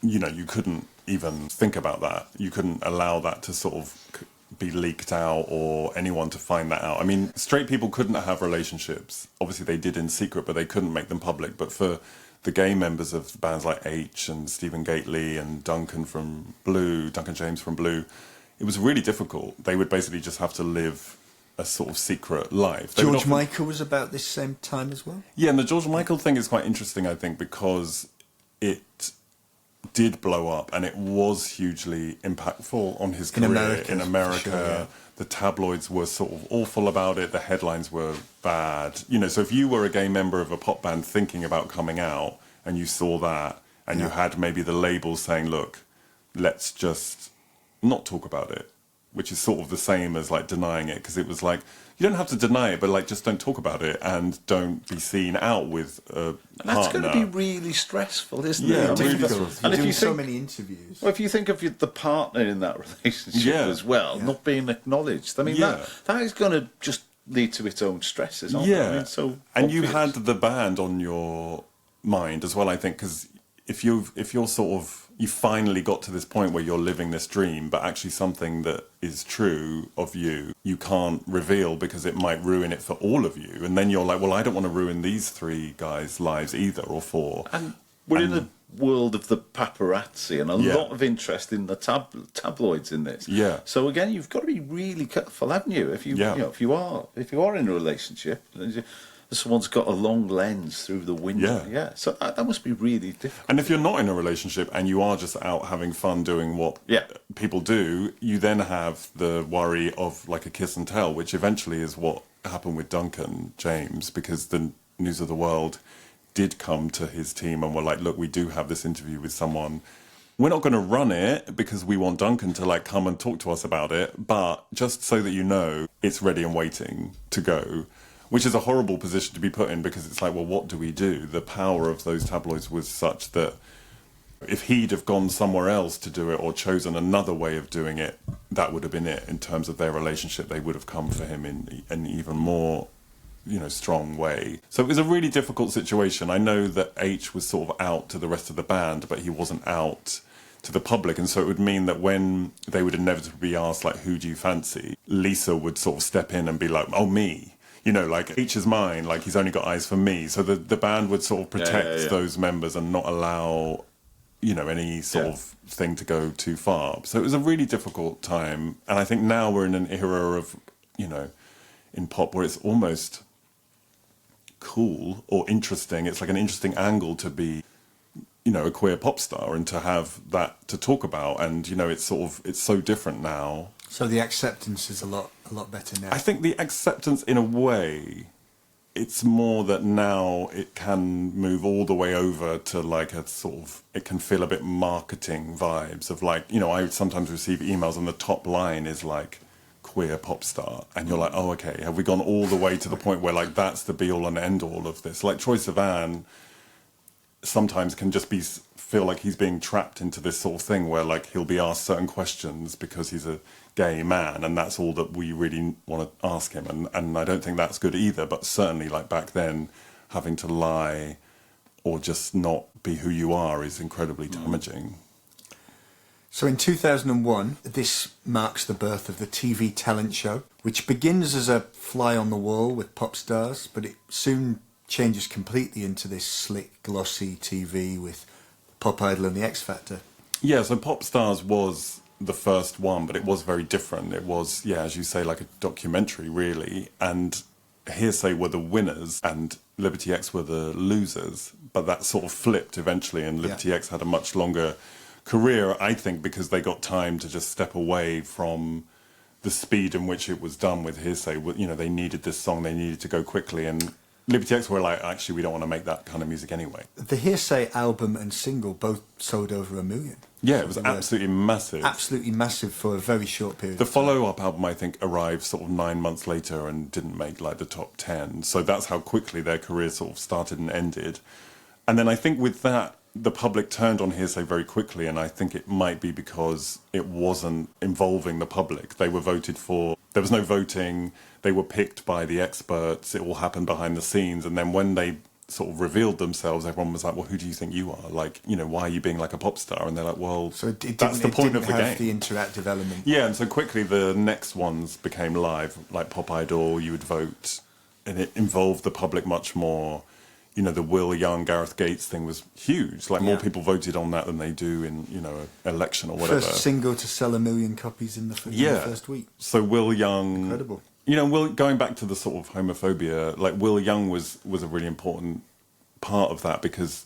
you couldn't even think about that. You couldn't allow that to sort of be leaked out or anyone to find that out. I mean, straight people couldn't have relationships. Obviously they did in secret, but they couldn't make them public. But for the gay members of bands like H and Stephen Gately and Duncan James from Blue, it was really difficult. They would basically just have to live a sort of secret life. George Michael was about this same time as well? Yeah, and the George Michael thing is quite interesting, I think, because it did blow up and it was hugely impactful on his career in America. Sure, yeah. The tabloids were sort of awful about it. The headlines were bad. So if you were a gay member of a pop band thinking about coming out and you saw that and you had maybe the label saying, look, let's just not talk about it, which is sort of the same as like denying it, because it was like, you don't have to deny it, but like just don't talk about it and don't be seen out with a That's partner. going to be really stressful, isn't it? Yeah, Really difficult. And if you think, so many interviews. Well, if you think of the partner in that relationship as well, not being acknowledged, I mean, that is going to just lead to its own stresses, aren't they? I mean, so and obvious. you had the band on your mind as well, I think, because if you're sort of, you finally got to this point where you're living this dream, but actually something that is true of you can't reveal because it might ruin it for all of you. And then you're like, well, I don't want to ruin these 3 guys' lives either, or 4. And we're in a world of the paparazzi and a lot of interest in the tabloids in this. Yeah. So again, you've got to be really careful, haven't you? If you if you are in a relationship, someone's got a long lens through the window. Yeah. So that must be really difficult. And if you're not in a relationship and you are just out having fun doing what people do, you then have the worry of like a kiss and tell, which eventually is what happened with Duncan James, because the News of the World did come to his team and were like, look, we do have this interview with someone. We're not going to run it because we want Duncan to like come and talk to us about it, but just so that you know, it's ready and waiting to go. Which is a horrible position to be put in, because it's like, well, what do we do? The power of those tabloids was such that if he'd have gone somewhere else to do it or chosen another way of doing it, that would have been it in terms of their relationship. They would have come for him in an even more, strong way. So it was a really difficult situation. I know that H was sort of out to the rest of the band, but he wasn't out to the public, and so it would mean that when they would inevitably be asked, like, who do you fancy? Lisa would sort of step in and be like, oh, me. Like, H is mine, like, he's only got eyes for me. So the band would sort of protect those members and not allow, any sort of thing to go too far. So it was a really difficult time. And I think now we're in an era of, in pop where it's almost cool or interesting. It's like an interesting angle to be, a queer pop star and to have that to talk about. And, it's so different now. So the acceptance is a lot better now. I think the acceptance, in a way, it's more that now it can move all the way over to like a sort of, it can feel a bit marketing vibes of like, I would sometimes receive emails and the top line is like, queer pop star, and you're like, oh, okay, have we gone all the way to the point where like that's the be all and end all of this? Like Troye Sivan sometimes can just feel like he's being trapped into this sort of thing where like he'll be asked certain questions because he's a gay man, and that's all that we really want to ask him, and I don't think that's good either. But certainly like back then, having to lie or just not be who you are is incredibly damaging. So in 2001, this marks the birth of the TV talent show, which begins as a fly on the wall with Popstars, but it soon changes completely into this slick, glossy TV with Pop Idol and the X Factor. Yeah, so Popstars was the first one, but it was very different. It was, yeah, as you say, like a documentary, really. And Hearsay were the winners and Liberty X were the losers. But that sort of flipped eventually, and Liberty X had a much longer career, I think, because they got time to just step away from the speed in which it was done with Hearsay. You know, they needed this song, they needed to go quickly, and Liberty X were like, actually, we don't want to make that kind of music anyway. The Hearsay album and single both sold over 1 million. Yeah, it was absolutely massive. Absolutely massive for a very short period. The follow-up album, I think, arrived sort of 9 months later and didn't make like the top 10. So that's how quickly their career sort of started and ended. And then I think with that, the public turned on Hearsay very quickly, and I think it might be because it wasn't involving the public. They were voted for. There was no voting. They were picked by the experts. It all happened behind the scenes. And then when they sort of revealed themselves, everyone was like, well, who do you think you are? Like, you know, why are you being like a pop star? And they're like, well, so that's the point of the game. The interactive element. Yeah, and so quickly the next ones became live, like Pop Idol, you would vote, and it involved the public much more. You know, the Will Young, Gareth Gates thing was huge. Like, more people voted on that than they do in, you know, an election or whatever. First single to sell 1 million copies in the first week. So Will Young... Incredible. You know, going back to the sort of homophobia, like, Will Young was a really important part of that because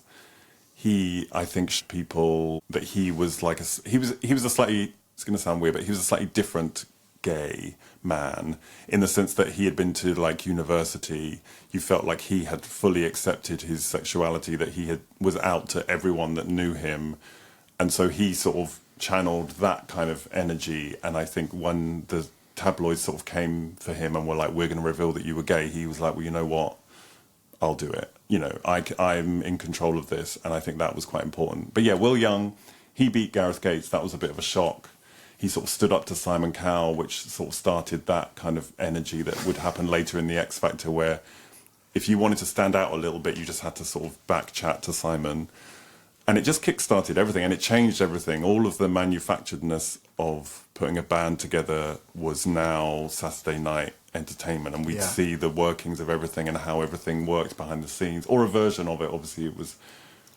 he, I think, showed people that he was like he was a slightly... It's going to sound weird, but he was a slightly different gay man in the sense that he had been to like university. You felt like he had fully accepted his sexuality, that he was out to everyone that knew him, and so he sort of channeled that kind of energy. And I think when the tabloids sort of came for him and were like, we're going to reveal that you were gay, he was like, well, you know what, I'll do it. You know, I'm in control of this. And I think that was quite important. But yeah, Will Young, he beat Gareth Gates. That was a bit of a shock. He sort of stood up to Simon Cowell, which sort of started that kind of energy that would happen later in the X Factor, where if you wanted to stand out a little bit, you just had to sort of back chat to Simon. And it just kick-started everything, and it changed everything. All of the manufacturedness of putting a band together was now Saturday night entertainment, and we'd see the workings of everything and how everything worked behind the scenes, or a version of it. Obviously, it was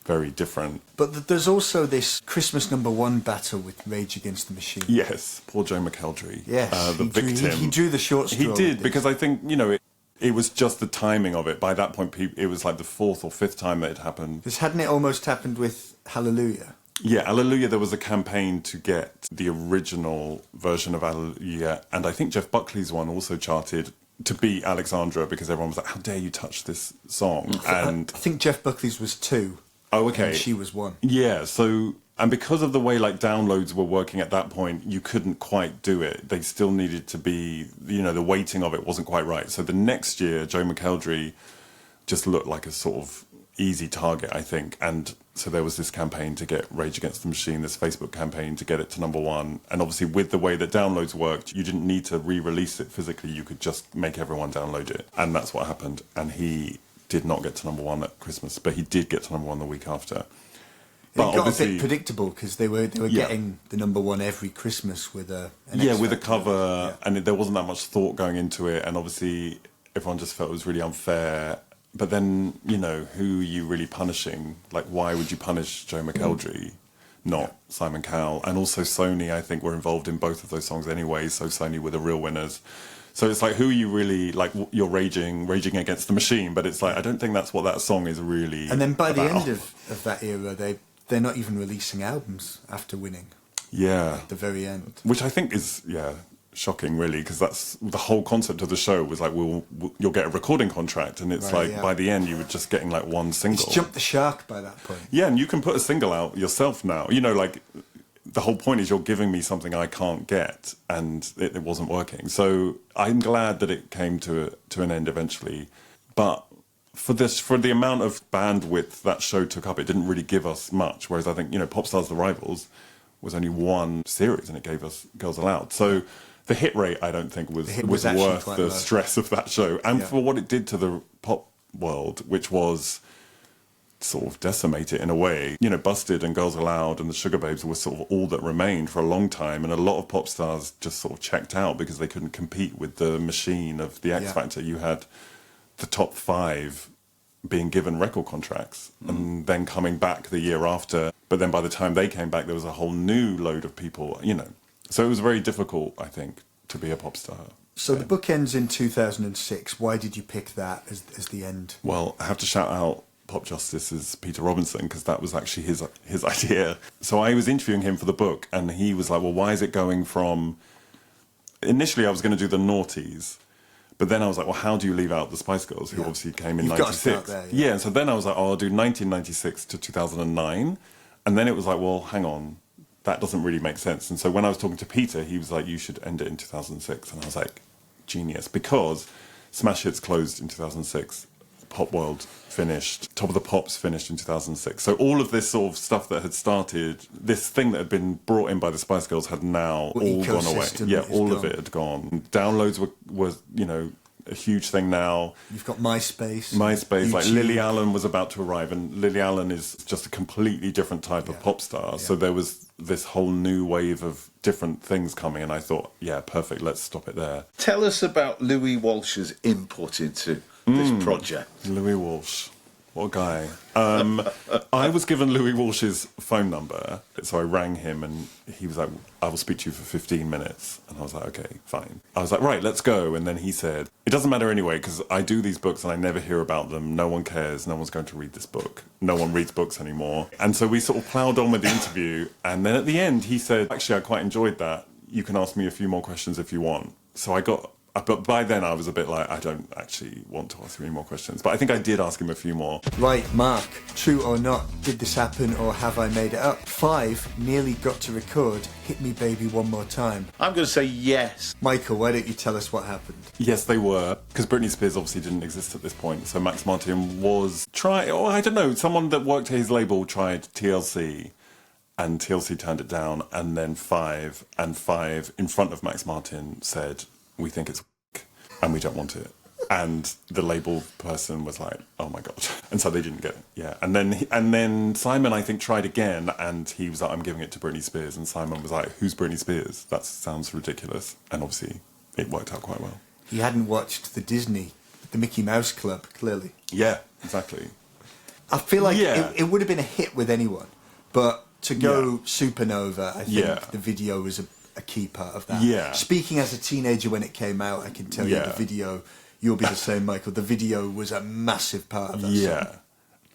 very different. But there's also this Christmas #1 battle with Rage Against the Machine. Yes, poor Joe McElderry. Yes, the victim. He drew the short straw. He did, because I think, you know, it was just the timing of it. By that point, it was like the 4th or 5th time that it happened. This hadn't it almost happened with Hallelujah? Yeah, Hallelujah, there was a campaign to get the original version of Hallelujah, and I think Jeff Buckley's one also charted to beat Alexandra, because everyone was like, how dare you touch this song? And I think Jeff Buckley's was 2. Oh, okay. And she was 1. Yeah, so... And because of the way like downloads were working at that point, you couldn't quite do it. They still needed to be, you know, the weighting of it wasn't quite right. So the next year, Joe McElderry just looked like a sort of easy target, I think. And so there was this campaign to get Rage Against the Machine, this Facebook campaign to get it to #1. And obviously with the way that downloads worked, you didn't need to re-release it physically. You could just make everyone download it. And that's what happened. And he did not get to #1 at Christmas, but he did get to #1 the week after. But it got a bit predictable because they were getting the #1 every Christmas with a with a cover, and there wasn't that much thought going into it, and obviously everyone just felt it was really unfair. But then, you know, who are you really punishing? Like, why would you punish Joe McElderry, not Simon Cowell? And also Sony, I think, were involved in both of those songs anyway, so Sony were the real winners. So it's like, who are you really, like, you're raging against the machine, but it's like, I don't think that's what that song is really. And then by the end of that era, they're not even releasing albums after winning. Yeah. At the very end. Which I think is, shocking, really, because that's the whole concept of the show was like, you'll get a recording contract, and it's by the end you were just getting like one single. It's jumped the shark by that point. Yeah, and you can put a single out yourself now. You know, like the whole point is you're giving me something I can't get, and it wasn't working. So I'm glad that it came to an end eventually. But for the amount of bandwidth that show took up, it didn't really give us much. Whereas I think, Popstars The Rivals was only one series, and it gave us Girls Aloud. So the hit rate, I don't think, was worth the low stress of that show. And for what it did to the pop world, which was sort of decimate it in a way. Busted and Girls Aloud and the Sugababes were sort of all that remained for a long time, and a lot of pop stars just sort of checked out because they couldn't compete with the machine of the X Factor. You had the top 5 being given record contracts and then coming back the year after. But then by the time they came back, there was a whole new load of people, So it was very difficult, I think, to be a pop star. So the book ends in 2006. Why did you pick that as the end? Well, I have to shout out Pop Justice's Peter Robinson, because that was actually his idea. So I was interviewing him for the book, and he was like, well, why is it going from... Initially, I was going to do the noughties, but then I was like, well, how do you leave out the Spice Girls, who obviously came in 96? Yeah, and so then I was like, oh, I'll do 1996 to 2009. And then it was like, well, hang on, that doesn't really make sense. And so when I was talking to Peter, he was like, you should end it in 2006. And I was like, genius, because Smash Hits closed in 2006. Pop World finished, Top of the Pops finished in 2006. So all of this sort of stuff that had started, this thing that had been brought in by the Spice Girls had now all gone away. Yeah, all of it had gone. Downloads were a huge thing now. You've got MySpace. YouTube. Like Lily Allen was about to arrive, and Lily Allen is just a completely different type of pop star. Yeah. So there was this whole new wave of different things coming, and I thought, yeah, perfect, let's stop it there. Tell us about Louis Walsh's input into this project. Louis Walsh. What a guy. I was given Louis Walsh's phone number, so I rang him, and he was like, I will speak to you for 15 minutes. And I was like, okay, fine. I was like, right, let's go. And then he said, it doesn't matter anyway, because I do these books and I never hear about them. No one cares. No one's going to read this book. No one reads books anymore. And so we sort of ploughed on with the interview. And then at the end, he said, actually, I quite enjoyed that. You can ask me a few more questions if you want. So I got... But by then I was a bit like, I don't actually want to ask him any more questions. But I think I did ask him a few more. Right, Mark, true or not, did this happen or have I made it up? 5 nearly got to record Hit Me Baby One More Time. I'm going to say yes. Michael, why don't you tell us what happened? Yes, they were. Because Britney Spears obviously didn't exist at this point. So Max Martin was I don't know, someone that worked at his label tried TLC. And TLC turned it down. And then 5 in front of Max Martin said, we think it's and we don't want it. And the label person was like, oh my God. And so they didn't get it. Yeah. And then Simon, I think, tried again, and he was like, I'm giving it to Britney Spears. And Simon was like, who's Britney Spears? That sounds ridiculous. And obviously it worked out quite well. He hadn't watched the Mickey Mouse Club, clearly. Yeah, exactly. I feel like it would have been a hit with anyone, but to go Supernova, I think the video was a key part of that. Yeah. Speaking as a teenager when it came out, I can tell you the video, you'll be the same, Michael, the video was a massive part of that song.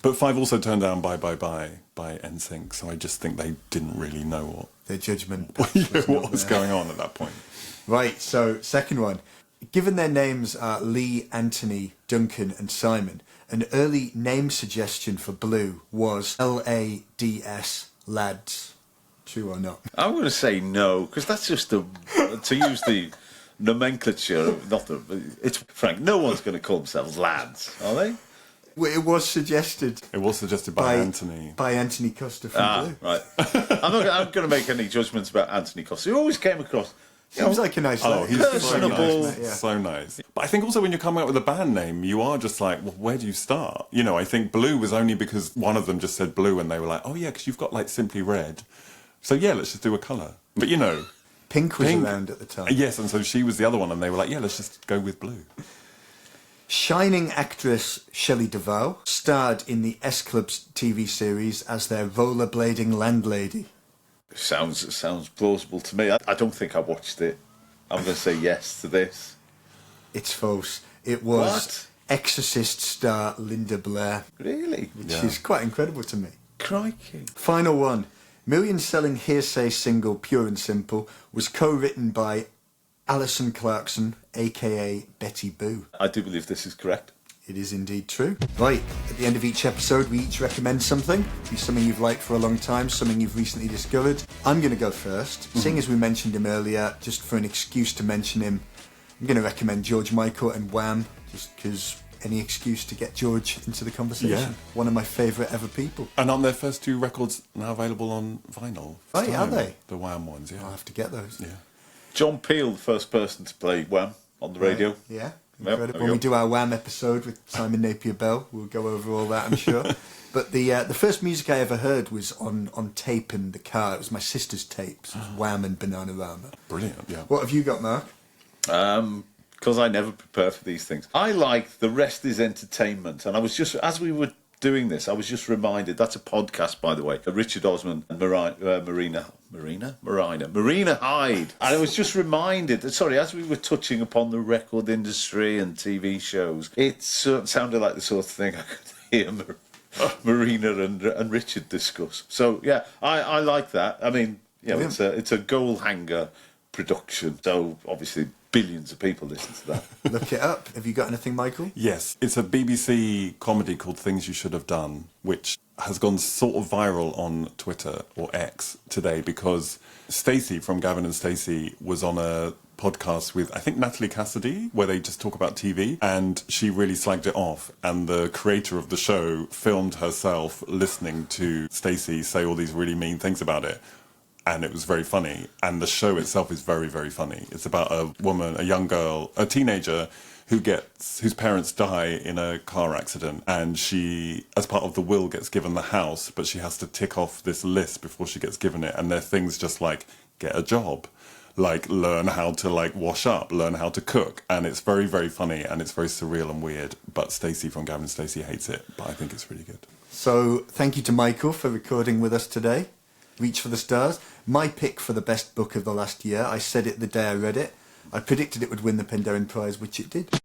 But 5 also turned down Bye Bye Bye by NSYNC, so I just think they didn't really know what... Their judgment. what was going on at that point. Right, so second one. Given their names are Lee, Anthony, Duncan and Simon, an early name suggestion for Blue was LADS, Lads. True or not? I'm going to say no, because that's just to use the nomenclature. It's Frank. No one's going to call themselves lads, are they? Well, it was suggested. It was suggested by Anthony. By Anthony Costa from Blue. Right. I'm not going to make any judgments about Anthony Costa. He always came across. Seems like a nice guy. He's personable. So nice. But I think also when you're coming up with a band name, you are just like, well, where do you start? I think Blue was only because one of them just said Blue, and they were like, oh yeah, because you've got like Simply Red. So yeah, let's just do a colour. But Pink was around at the time. Yes, and so she was the other one, and they were like, yeah, let's just go with Blue. Shining actress Shelley Duvall starred in the S Club's TV series as their rollerblading landlady. Sounds plausible to me. I don't think I watched it. I'm going to say yes to this. It's false. It was Exorcist star Linda Blair. Really? Which is quite incredible to me. Crikey. Final one. Million-selling Hearsay single Pure and Simple was co-written by Alison Clarkson, a.k.a. Betty Boo. I do believe this is correct. It is indeed true. Right, at the end of each episode, we each recommend something. Be something you've liked for a long time, something you've recently discovered. I'm going to go first. Seeing as we mentioned him earlier, just for an excuse to mention him, I'm going to recommend George Michael and Wham, just because any excuse to get George into the conversation. Yeah. One of my favourite ever people. And on their first 2 records now available on vinyl. Right, are they? The Wham ones, yeah. I'll have to get those. Yeah. John Peel, the first person to play Wham on the radio. Right, yeah, Yep, incredible. there When we we go. do our Wham episode with Simon Napier-Bell, we'll go over all that, I'm sure. But the first music I ever heard was on tape in the car. It was my sister's tapes. It was Wham and Bananarama. Brilliant, yeah. What have you got, Mark? Because I never prepare for these things. I like The Rest is Entertainment. And I was just, as we were doing this, I was just reminded, that's a podcast, by the way, Richard Osman and Marina Hyde. And I was just reminded, sorry, as we were touching upon the record industry and TV shows, it sounded like the sort of thing I could hear Marina and Richard discuss. So, yeah, I like that. I mean, you know, it's a goal hanger production. So, obviously, billions of people listen to that. Look it up. Have you got anything, Michael? Yes, it's a BBC comedy called Things You Should Have Done, which has gone sort of viral on Twitter or X today because Stacey from Gavin and Stacey was on a podcast with, I think, Natalie Cassidy, where they just talk about TV, and she really slagged it off. And the creator of the show filmed herself listening to Stacey say all these really mean things about it. And it was very funny. And the show itself is very, very funny. It's about a woman, a young girl, a teenager whose parents die in a car accident. And she, as part of the will, gets given the house, but she has to tick off this list before she gets given it. And they're things just like, get a job, like learn how to like wash up, learn how to cook. And it's very, very funny and it's very surreal and weird. But Stacey from Gavin and Stacey hates it, but I think it's really good. So thank you to Michael for recording with us today. Reach for the Stars. My pick for the best book of the last year. I said it the day I read it. I predicted it would win the Penderyn Prize, which it did.